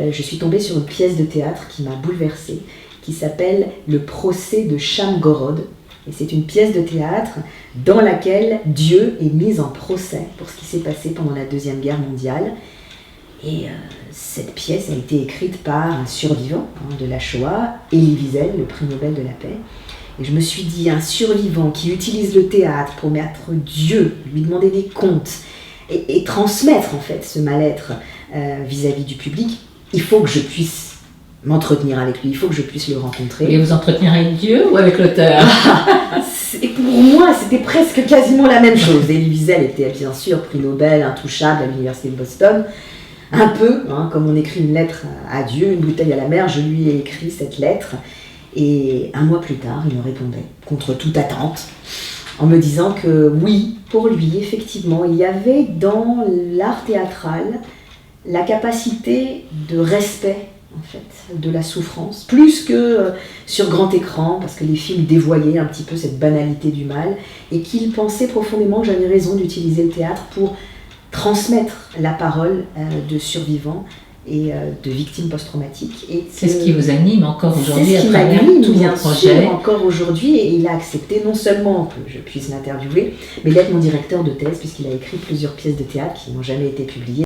Je suis tombée sur une pièce de théâtre qui m'a bouleversée, qui s'appelle Le procès de Shamgorod. Et c'est une pièce de théâtre dans laquelle Dieu est mis en procès pour ce qui s'est passé pendant la Deuxième Guerre mondiale. Et cette pièce a été écrite par un survivant de la Shoah, Elie Wiesel, le prix Nobel de la paix. Et je me suis dit, un survivant qui utilise le théâtre pour mettre Dieu, lui demander des comptes et transmettre en fait ce mal-être vis-à-vis du public, il faut que je puisse m'entretenir avec lui, il faut que je puisse le rencontrer. Et vous entretenir avec Dieu ou avec l'auteur? Et pour moi, c'était presque quasiment la même chose. Elie Wiesel était bien sûr prix Nobel, intouchable à l'université de Boston. Un peu, comme on écrit une lettre à Dieu, une bouteille à la mer, je lui ai écrit cette lettre. Et un mois plus tard, il me répondait, contre toute attente, en me disant que oui, pour lui, effectivement, il y avait dans l'art théâtral la capacité de respect, en fait, de la souffrance, plus que sur grand écran, parce que les films dévoyaient un petit peu cette banalité du mal, et qu'il pensait profondément que j'avais raison d'utiliser le théâtre pour transmettre la parole de survivants et de victimes post-traumatiques. C'est ce qui vous anime encore aujourd'hui à travers tous vos projets. C'est encore aujourd'hui, et il a accepté non seulement que je puisse l'interviewer, mais d'être mon directeur de thèse, puisqu'il a écrit plusieurs pièces de théâtre qui n'ont jamais été publiées.